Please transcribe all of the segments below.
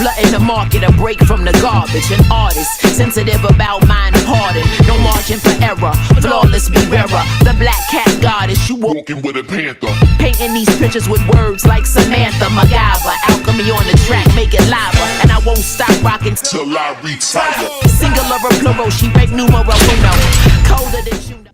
Flooding the market, a break from the garbage. An artist, sensitive about mind pardon. No margin for error, flawless be bearer. The black cat goddess, you walking with a panther. Painting these pictures with words like Samantha, MacGyver. Alchemy on the track, make it lava. And I won't stop rocking till I retire. Singular or plural, she break numero uno. Colder than you know.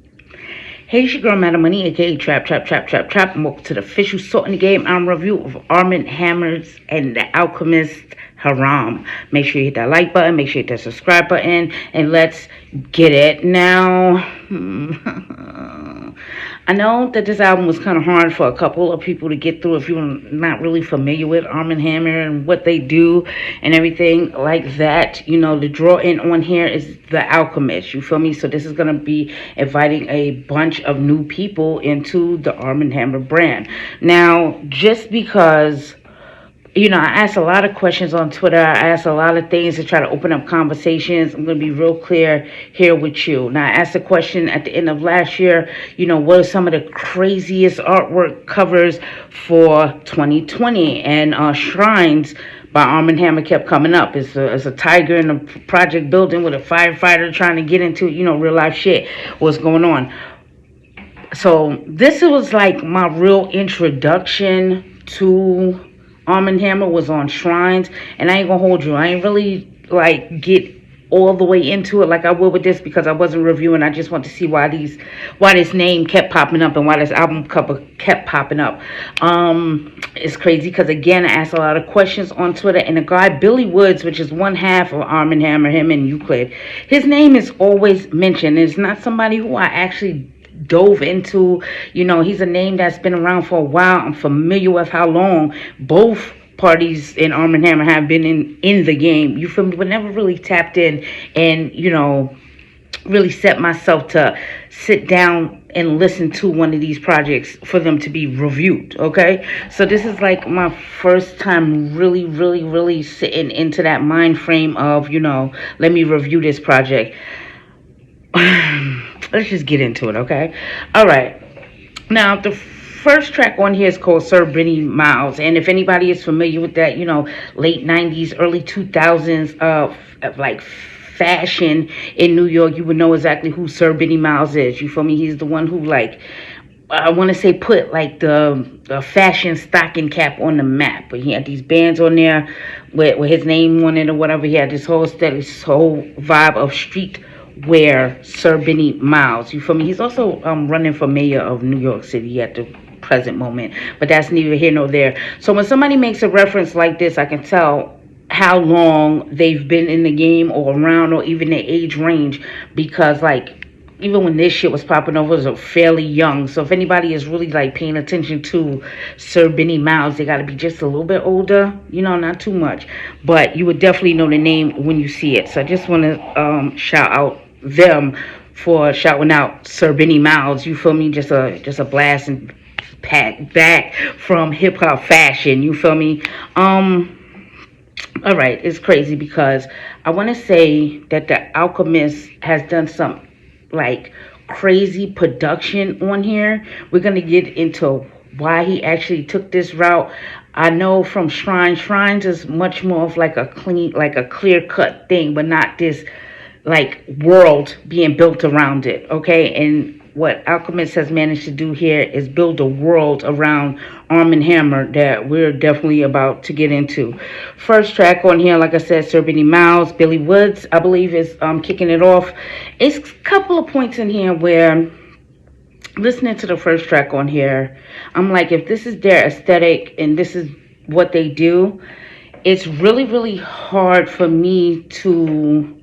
Hey, it's your girl, Madam Money, aka Trap. And welcome to the official Salt in the Game review of Armand Hammers and the Alchemist HARAM. Make sure you hit that like button, make sure you hit that subscribe button, and let's get it. Now, I know that this album was kind of hard for a couple of people to get through if you're not really familiar with Armand Hammer and what they do and everything like that. You know, the draw in on here is the Alchemist, you feel me? So this is going to be inviting a bunch of new people into the Armand Hammer brand. Now, just because, you know, I asked a lot of questions on Twitter. I asked a lot of things to try to open up conversations. I'm going to be real clear here with you. Now, I asked a question at the end of last year, you know, what are some of the craziest artwork covers for 2020? And Shrines by Armand Hammer kept coming up. It's a tiger in a project building with a firefighter trying to get into, you know, real life shit. What's going on? So this was like my real introduction to Armand Hammer was on Shrines, and I ain't gonna hold you. I ain't really like get all the way into it like I will with this because I wasn't reviewing. I just want to see why this name kept popping up and why this album cover kept popping up. It's crazy because again I asked a lot of questions on Twitter, and the guy Billy Woods, which is one half of Armand Hammer, him and Euclid, his name is always mentioned. It's not somebody who I actually dove into. You know, he's a name that's been around for a while. I'm familiar with how long both parties in Armand Hammer have been in the game, you feel me, but never really tapped in and, you know, really set myself to sit down and listen to one of these projects for them to be reviewed. Okay, so this is like my first time really sitting into that mind frame of, you know, let me review this project. Let's just get into it, okay? All right. Now, the first track on here is called Sir Benny Miles. And if anybody is familiar with that, you know, late 90s, early 2000s of like fashion in New York, you would know exactly who Sir Benny Miles is. You feel me? He's the one who, like, I want to say put like the fashion stocking cap on the map. But he had these bands on there with his name on it or whatever. He had this whole vibe of street where Sir Benny Miles, you feel me? He's also running for mayor of New York City at the present moment, but that's neither here nor there. So when somebody makes a reference like this, I can tell how long they've been in the game or around, or even their age range, because like even when this shit was popping over, it was fairly young. So if anybody is really like paying attention to Sir Benny Miles, they got to be just a little bit older, you know, not too much, but you would definitely know the name when you see it. So I just want to shout out them for shouting out Sir Benny Miles, you feel me? Just a blast and pat back from hip hop fashion, you feel me? All right, it's crazy because I want to say that the Alchemist has done some like crazy production on here. We're gonna get into why he actually took this route. I know from Shrines is much more of like a clear cut thing, but not this like world being built around it, okay? And what Alchemist has managed to do here is build a world around Armand Hammer that we're definitely about to get into. First track on here, like I said, Sir Benny Miles, Billy Woods, I believe, is kicking it off. It's a couple of points in here where, listening to the first track on here, I'm like, if this is their aesthetic and this is what they do, it's really hard for me to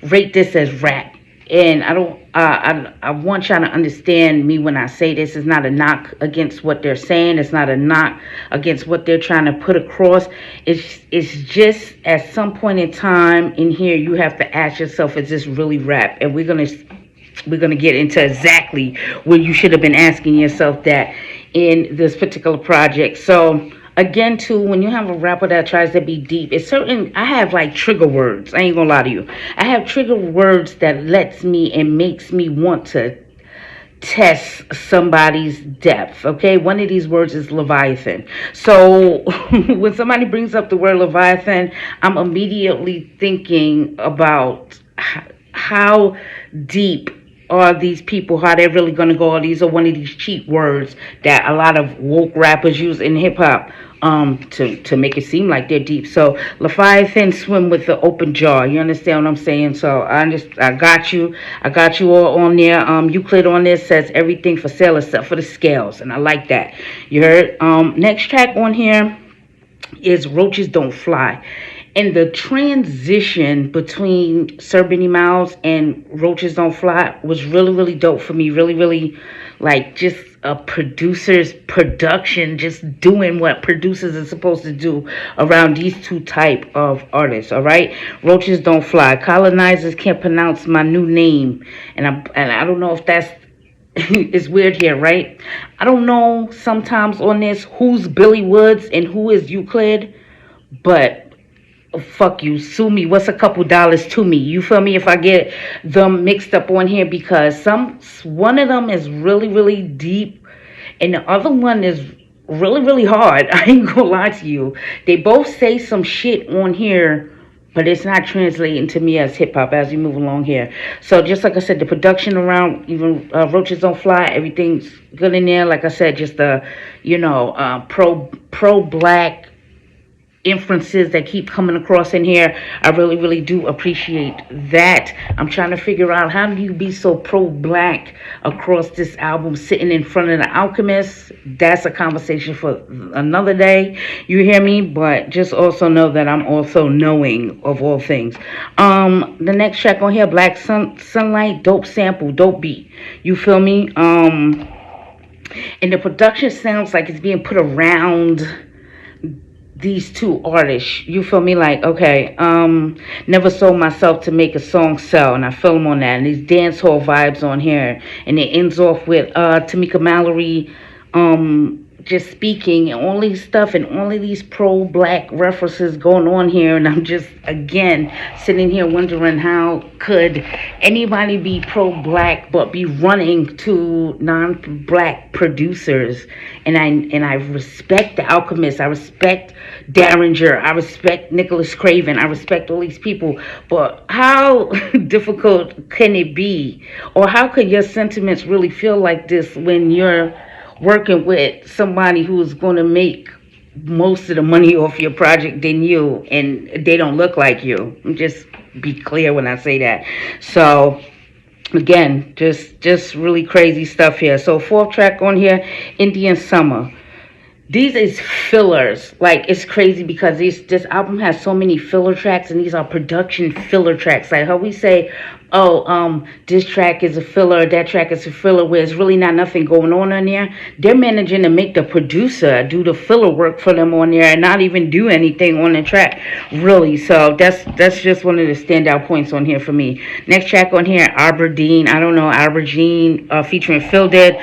rate this as rap. And I want y'all to understand me when I say this. It's not a knock against what they're saying. It's not a knock against what they're trying to put across. It's just at some point in time in here, you have to ask yourself, is this really rap? And we're gonna get into exactly where you should have been asking yourself that in this particular project. So again, too, when you have a rapper that tries to be deep, it's certain, I have like trigger words. I ain't gonna lie to you. I have trigger words that lets me and makes me want to test somebody's depth. Okay, one of these words is Leviathan. So when somebody brings up the word Leviathan, I'm immediately thinking about how deep are these people, how they're really going to go. These are one of these cheap words that a lot of woke rappers use in hip-hop, to make it seem like they're deep. So Leviathan swim with the open jaw. You understand what I'm saying? So I got you all on there. Euclid on this says everything for sale except for the scales, and I like that. You heard? Next track on here is Roaches Don't Fly. And the transition between Sir Benny Miles and Roaches Don't Fly was really, really dope for me. Really, really, like, just a producer's production, just doing what producers are supposed to do around these two type of artists. All right, Roaches Don't Fly. Colonizers can't pronounce my new name, and I don't know if that's it's weird here, right? I don't know sometimes on this who's Billy Woods and who is Euclid, but fuck you, sue me. What's a couple dollars to me? You feel me? If I get them mixed up on here, because one of them is really, really deep, and the other one is really, really hard. I ain't gonna lie to you. They both say some shit on here, but it's not translating to me as hip hop as we move along here. So just like I said, the production around even Roaches Don't Fly, everything's good in there. Like I said, just the pro black inferences that keep coming across in here. I really, really do appreciate that. I'm trying to figure out, how do you be so pro-black across this album sitting in front of The Alchemist? That's a conversation for another day. You hear me? But just also know that I'm also knowing of all things. The next track on here, Black Sunlight, dope sample, dope beat. You feel me? And the production sounds like it's being put around these two artists. You feel me? Like, okay, never sold myself to make a song sell, and I feel them on that. And these dance hall vibes on here, and it ends off with Tamika Mallory just speaking, and all these stuff, and all of these pro-black references going on here. And I'm just, again, sitting here wondering, how could anybody be pro-black but be running to non-black producers? And I respect The Alchemist, I respect Derringer, I respect Nicholas Craven, I respect all these people, but how difficult can it be, or how could your sentiments really feel like this when you're working with somebody who's going to make most of the money off your project than you, and they don't look like you? Just be clear when I say that. So again, just really crazy stuff here. So fourth track on here, Indian Summer. These is fillers. Like, it's crazy because this album has so many filler tracks, and these are production filler tracks. Like how we say, oh, this track is a filler, that track is a filler, where it's really not nothing going on there. They're managing to make the producer do the filler work for them on there and not even do anything on the track, really. So that's just one of the standout points on here for me. Next track on here, Aberdeen. I don't know, Aberdeen, featuring Phil Dead.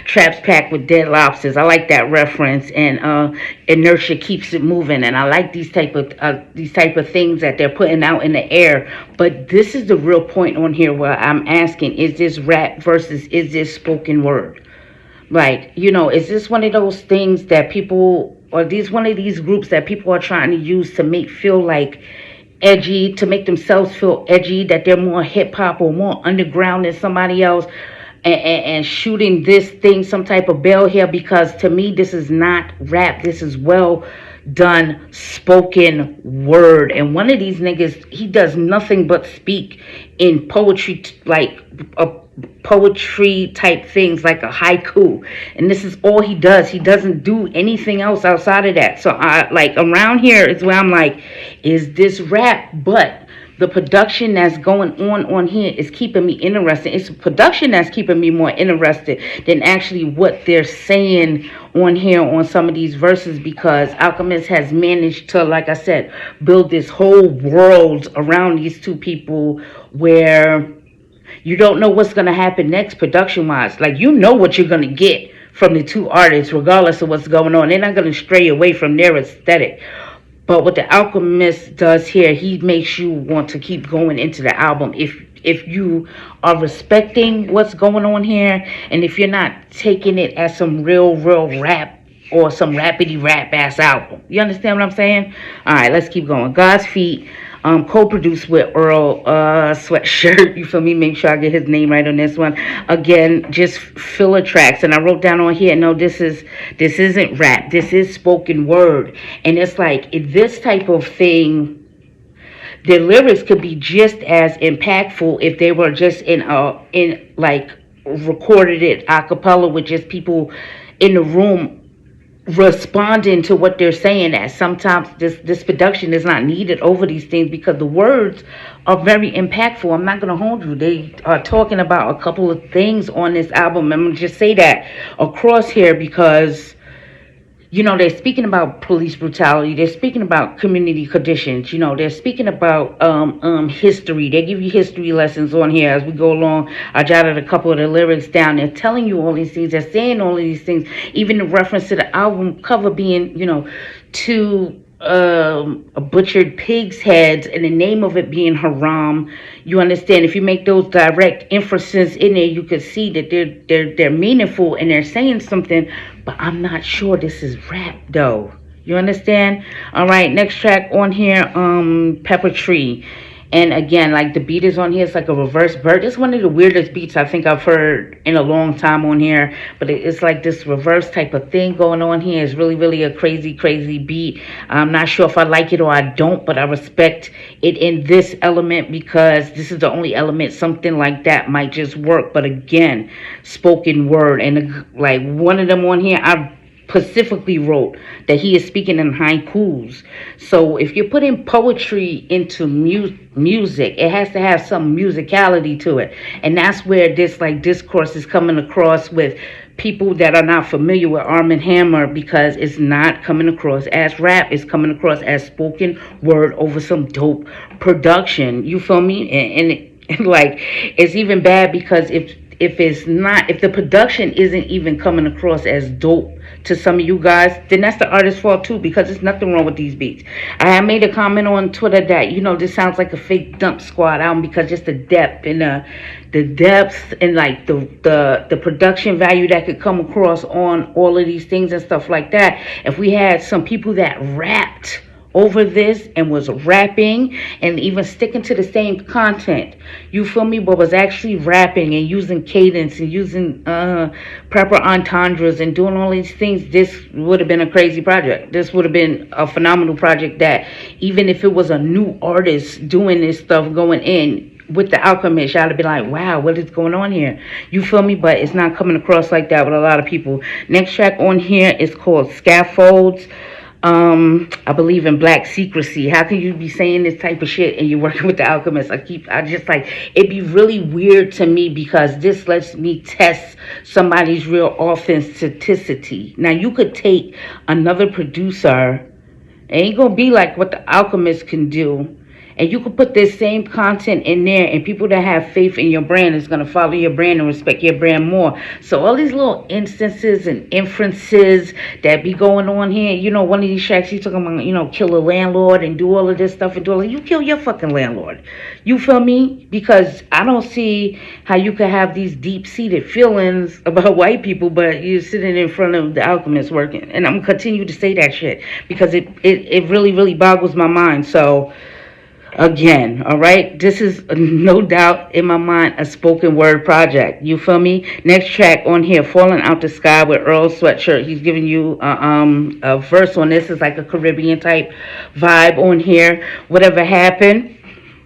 Traps packed with dead lobsters. I like that reference, and inertia keeps it moving. And I like these type of things that they're putting out in the air. But this is the real point on here where I'm asking: is this rap versus is this spoken word? Like, is this one of those things that people, or one of these groups that people are trying to use to feel like edgy, to make themselves feel edgy, that they're more hip hop or more underground than somebody else? And shooting this thing some type of bell here, because to me this is not rap, this is well done spoken word. And one of these niggas, he does nothing but speak in poetry, like poetry type things, like a haiku, and this is all he does. He doesn't do anything else outside of that. So I like, around here is where I'm like, is this rap? But the production that's going on here is keeping me interested. It's production that's keeping me more interested than actually what they're saying on here on some of these verses, because Alchemist has managed to, like I said, build this whole world around these two people where you don't know what's going to happen next production-wise. Like, what you're going to get from the two artists regardless of what's going on. They're not going to stray away from their aesthetic. But what The Alchemist does here, he makes you want to keep going into the album. If if you are respecting what's going on here, and if you're not taking it as some real rap or some rapidy rap ass album. You understand what I'm saying? All right, let's keep going. God's Feet, co-produced with Earl Sweatshirt. You feel me? Make sure I get his name right on this one. Again, just filler tracks, and I wrote down on here. No, this isn't rap. This is spoken word, and it's like this type of thing. The lyrics could be just as impactful if they were just in like recorded it a cappella with just people in the room responding to what they're saying. As sometimes this production is not needed over these things because the words are very impactful. I'm not going to hold you. They are talking about a couple of things on this album. I'm going to just say that across here because they're speaking about police brutality. They're speaking about community conditions. They're speaking about history. They give you history lessons on here as we go along. I jotted a couple of the lyrics down. They're telling you all these things. They're saying all of these things. Even in reference to the album cover being, two butchered pig's heads and the name of it being haram. You understand? If you make those direct inferences in there, you can see that they're meaningful and they're saying something. But I'm not sure this is rap though. You understand? All right, next track on here, Pepper Tree. And again, like the beat is on here, it's like a reverse bird. It's one of the weirdest beats I think I've heard in a long time on here. But it's like this reverse type of thing going on here. It's really a crazy beat. I'm not sure if I like it or I don't, but I respect it in this element because this is the only element something like that might just work. But again, spoken word. And like one of them on here, I specifically wrote that he is speaking in haikus. So if you're putting poetry into music, it has to have some musicality to it, and that's where this like discourse is coming across with people that are not familiar with Armand Hammer, because it's not coming across as rap. It's coming across as spoken word over some dope production. You feel me? And like it's even bad because if the production isn't even coming across as dope to some of you guys, then that's the artist's fault too, because there's nothing wrong with these beats. I have made a comment on Twitter that this sounds like a fake Dump Squad album because just the depth and the depth and like the production value that could come across on all of these things and stuff like that. If we had some people that rapped over this and was rapping and even sticking to the same content, you feel me, but was actually rapping and using cadence and using proper entendres and doing all these things, this would have been a crazy project. This would have been a phenomenal project that even if it was a new artist doing this stuff going in with the Alchemist, y'all would be like, wow, what is going on here? You feel me? But it's not coming across like that with a lot of people. Next track on here is called Scaffolds. I believe in black secrecy. How can you be saying this type of shit and you're working with the Alchemist? It'd be really weird to me because this lets me test somebody's real authenticity. Now you could take another producer, it ain't gonna be like what the Alchemist can do, and you could put this same content in there, and people that have faith in your brand is going to follow your brand and respect your brand more. So all these little instances and inferences that be going on here, one of these tracks, he's talking about, kill a landlord and do all of this stuff and do all of, you kill your fucking landlord. You feel me? Because I don't see how you could have these deep-seated feelings about white people, but you're sitting in front of the Alchemist working. And I'm going to continue to say that shit because it really boggles my mind. So again, all right, this is no doubt in my mind a spoken word project. You feel me? Next track on here, Falling Out the Sky with Earl Sweatshirt. He's giving you a verse on this. It's like a Caribbean type vibe on here. Whatever happened.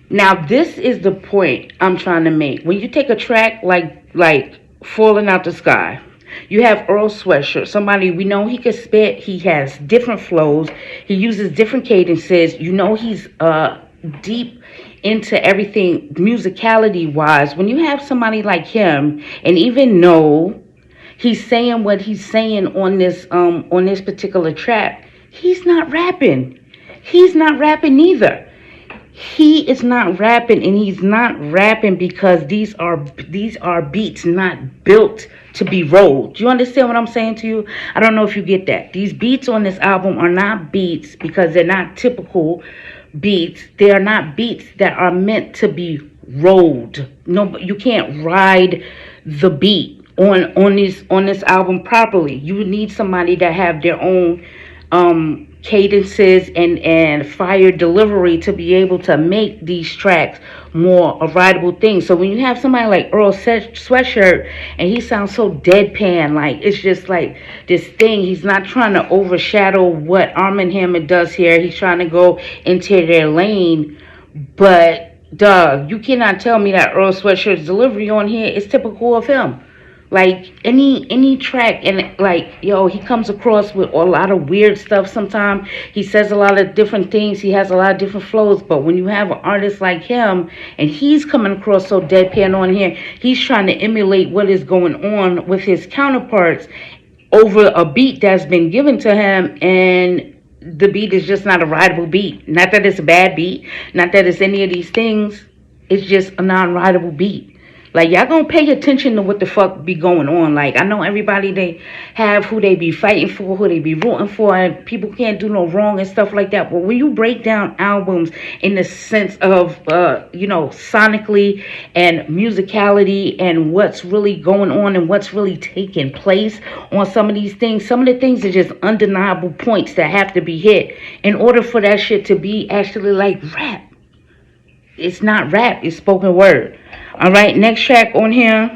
Now this is the point I'm trying to make. When you take a track like Falling Out the Sky, you have Earl Sweatshirt, somebody we know he can spit. He has different flows. He uses different cadences. He's deep into everything musicality wise. When you have somebody like him, and even though he's saying what he's saying on this particular track, he's not rapping. He's not rapping either. He is not rapping, and he's not rapping because these are beats not built to be rolled. Do you understand what I'm saying to you? I don't know if you get that. These beats on this album are not beats because they're not typical beats. They are not beats that are meant to be road. No, you can't ride the beat on this album properly. You need somebody that have their own cadences and fire delivery to be able to make these tracks more a rideable thing. So when you have somebody like Earl Sweatshirt and he sounds so deadpan, like it's just like this thing. He's not trying to overshadow what Armand Hammer does here. He's trying to go into their lane, but dog, you cannot tell me that Earl Sweatshirt's delivery on here is typical of him. Like any track, and like, yo, he comes across with a lot of weird stuff sometimes. He says a lot of different things. He has a lot of different flows. But when you have an artist like him and he's coming across so deadpan on here, he's trying to emulate what is going on with his counterparts over a beat that's been given to him, and the beat is just not a rideable beat. Not that it's a bad beat, not that it's any of these things. It's just a non-rideable beat. Like, y'all gonna pay attention to what the fuck be going on. Like, I know everybody, they have who they be fighting for, who they be rooting for, and people can't do no wrong and stuff like that. But when you break down albums in the sense of, sonically and musicality and what's really going on and what's really taking place on some of these things, some of the things are just undeniable points that have to be hit in order for that shit to be actually like rap. It's not rap, it's spoken word. All right, next track on here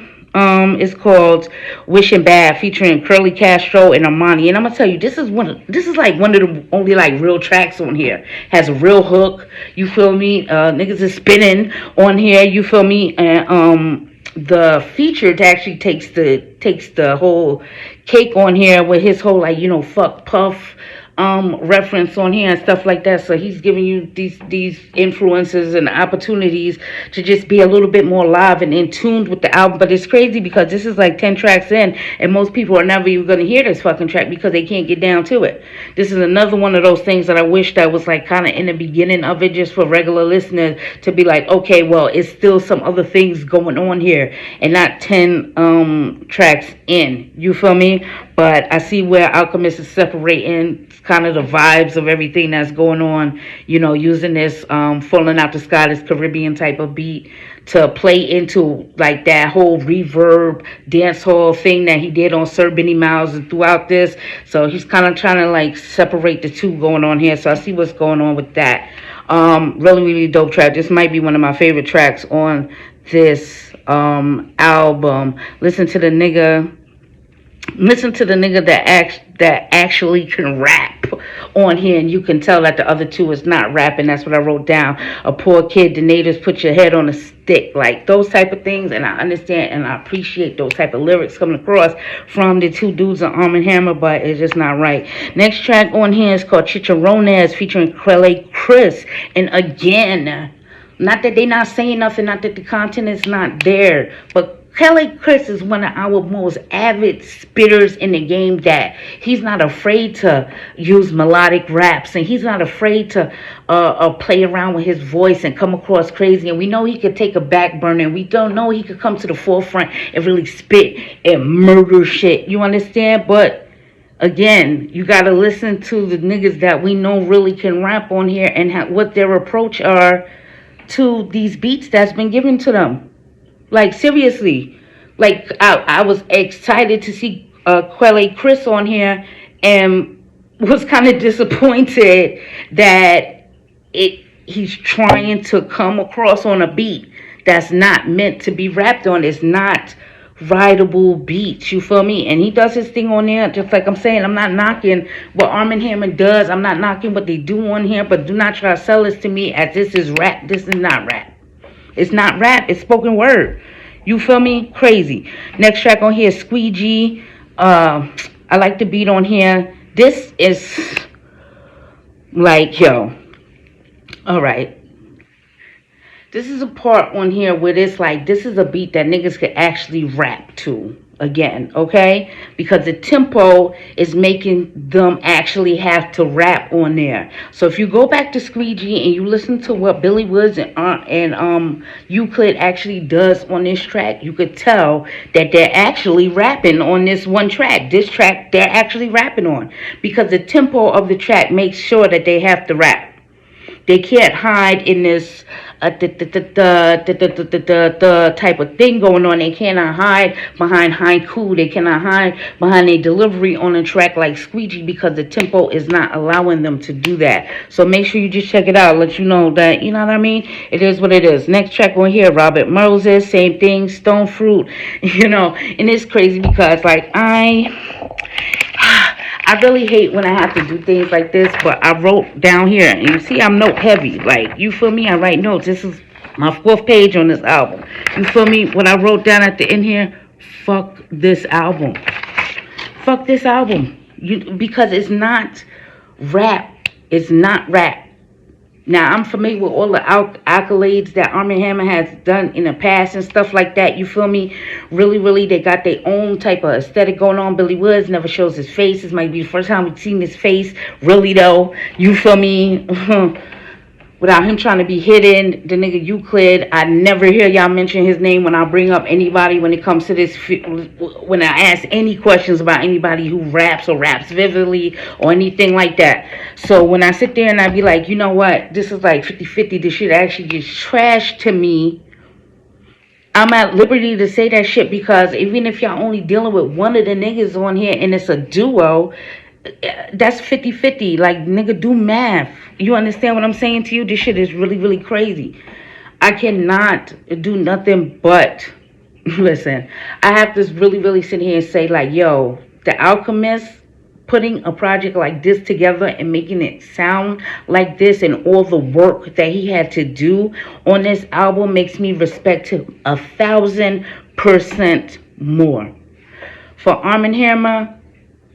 is called Wishing Bad, featuring Curly Castro and Armand. And I'm gonna tell you, this is one of the only like real tracks on here. Has a real hook, you feel me? Niggas is spinning on here, you feel me? And the featured actually takes the whole cake on here with his whole, like, fuck Puff reference on here and stuff like that. So he's giving you these influences and opportunities to just be a little bit more live and in tune with the album. But it's crazy because this is like 10 tracks in, and most people are never even going to hear this fucking track because they can't get down to it. This is another one of those things that I wish that was like kind of in the beginning of it, just for regular listeners to be like, okay, well, it's still some other things going on here and not 10 tracks in, you feel me? But I see where Alchemist is separating kind of the vibes of everything that's going on, using this Falling Out the Sky, this Caribbean type of beat to play into like that whole reverb dancehall thing that he did on Sir Benny Miles and throughout this. So he's kind of trying to like separate the two going on here. So I see what's going on with that. Really, really dope track. This might be one of my favorite tracks on this album. Listen to the nigga that actually can rap on here, and you can tell that the other two is not rapping. That's what I wrote down. A poor kid, the natives put your head on a stick, like those type of things. And I understand and I appreciate those type of lyrics coming across from the two dudes on Arm & Hammer, but it's just not right. Next track on here is called Chicharrones, featuring Quelle Chris. And again, not that they not saying nothing, not that the content is not there, but Kelly Chris is one of our most avid spitters in the game, that he's not afraid to use melodic raps, and he's not afraid to play around with his voice and come across crazy. And we know he could take a back burner, and we don't know he could come to the forefront and really spit and murder shit. You understand? But again, you got to listen to the niggas that we know really can rap on here and what their approach are to these beats that's been given to them. Like, seriously, like, I was excited to see Quelle Chris on here, and was kind of disappointed that he's trying to come across on a beat that's not meant to be rapped on. It's not rideable beats, you feel me? And he does his thing on there, just like I'm saying. I'm not knocking what Arm & Hammer does. I'm not knocking what they do on here, but do not try to sell this to me as this is rap. This is not rap. It's not rap, it's spoken word. You feel me? Crazy. Next track on here is Squeegee. I like the beat on here. This is like, yo. Alright. This is a part on here where it's like, this is a beat that niggas could actually rap to. Again, okay? Because the tempo is making them actually have to rap on there. So if you go back to Squeegee and you listen to what Billy Woods and Euclid actually does on this track, you could tell that they're actually rapping on this one track. This track they're actually rapping on, because the tempo of the track makes sure that they have to rap. They can't hide in this the type of thing going on. They cannot hide behind haiku. They cannot hide behind a delivery on a track like Squeegee because the tempo is not allowing them to do that. So make sure you just check it out. Let you know that, you know what I mean? It is what it is. Next track on here, Robert Moses, same thing, Stone Fruit, you know. And it's crazy because, like, I really hate when I have to do things like this, but I wrote down here, and you see I'm note heavy. Like, you feel me? I write notes. This is my 4th page on this album. You feel me? What I wrote down at the end here, fuck this album. Fuck this album. Because it's not rap. It's not rap. Now, I'm familiar with all the accolades that Armand Hammer has done in the past and stuff like that. You feel me? Really, really, they got their own type of aesthetic going on. Billy Woods never shows his face. This might be the first time we've seen his face. Really, though. You feel me? Without him trying to be hidden, the nigga Euclid, I never hear y'all mention his name when I bring up anybody when it comes to this, when I ask any questions about anybody who raps or raps vividly or anything like that. So when I sit there and I be like, you know what, this is like 50-50, this shit actually gets trashed to me, I'm at liberty to say that shit because even if y'all only dealing with one of the niggas on here and it's a duo, that's 50-50. Like, nigga, do math. You understand what I'm saying to you? This shit is really, really crazy. I cannot do nothing but listen. I have to really, really sit here and say, like, yo, The Alchemist putting a project like this together and making it sound like this and all the work that he had to do on this album makes me respect him 1,000% more. For Armand Hammer,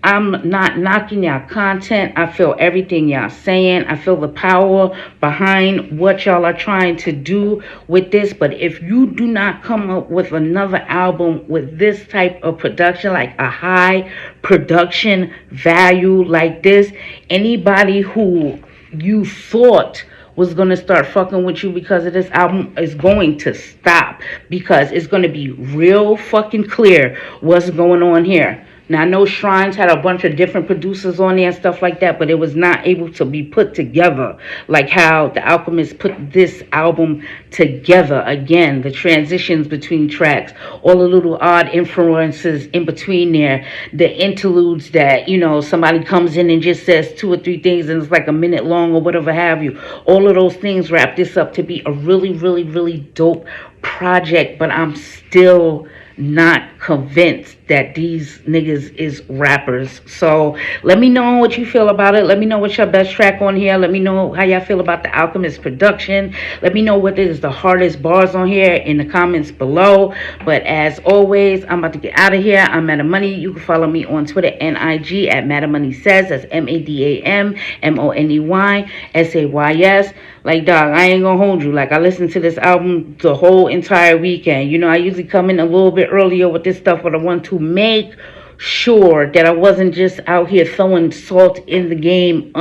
I'm not knocking y'all content. I feel everything y'all saying. I feel the power behind what y'all are trying to do with this. But if you do not come up with another album with this type of production, like a high production value like this, anybody who you thought was going to start fucking with you because of this album is going to stop. Because it's going to be real fucking clear what's going on here. Now, I know Shrines had a bunch of different producers on there and stuff like that, but it was not able to be put together like how The Alchemist put this album together. Again, the transitions between tracks, all the little odd influences in between there, the interludes that, you know, somebody comes in and just says 2 or 3 things and it's like a minute long or whatever have you. All of those things wrap this up to be a really, really, really dope project, but I'm still not convinced that these niggas is rappers. So let me know what you feel about it. Let me know what's your best track on here. Let me know how y'all feel about The Alchemist production. Let me know what is the hardest bars on here in the comments below. But as always, I'm about to get out of here. I'm Madam Money. You can follow me on Twitter and IG at Madam Money Says. That's MADAMMONEYSAYS. Like, dog, I ain't gonna hold you. Like, I listened to this album the whole entire weekend. You know, I usually come in a little bit earlier with this stuff, but I want to make sure that I wasn't just out here throwing salt in the game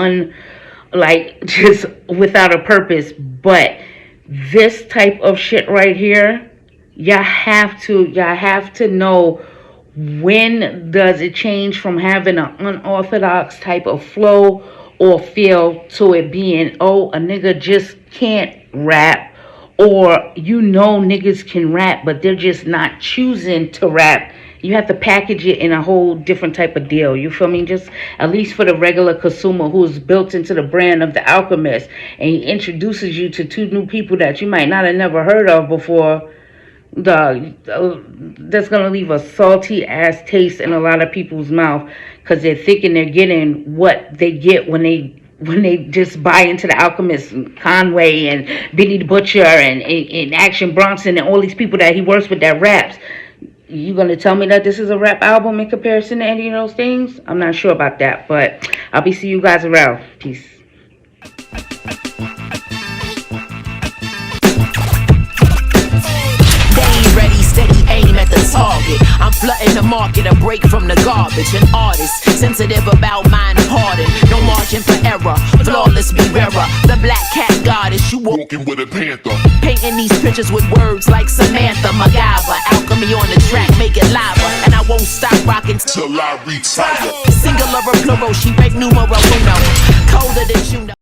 just without a purpose. But this type of shit right here, y'all have to know when does it change from having an unorthodox type of flow or feel to it being, oh, a nigga just can't rap, or you know niggas can rap but they're just not choosing to rap. You have to package it in a whole different type of deal. You feel me? Just at least for the regular consumer who's built into the brand of The Alchemist, and he introduces you to 2 new people that you might not have never heard of before. That's gonna leave a salty ass taste in a lot of people's mouth because they're thinking they're getting what they get when they just buy into The Alchemist, and Conway and Benny the Butcher and Action Bronson and all these people that he works with that raps. You gonna tell me that this is a rap album in comparison to any of those things? I'm not sure about that, but I'll be seeing you guys around. Peace. Target. I'm flooding the market, a break from the garbage. An artist, sensitive about mind pardon. No margin for error, flawless be rarer. The black cat goddess, you walking with a panther. Painting these pictures with words like Samantha, MacGyver. Alchemy on the track, make it lava. And I won't stop rocking till I retire. Singular or plural, she break numero uno. Colder than you know.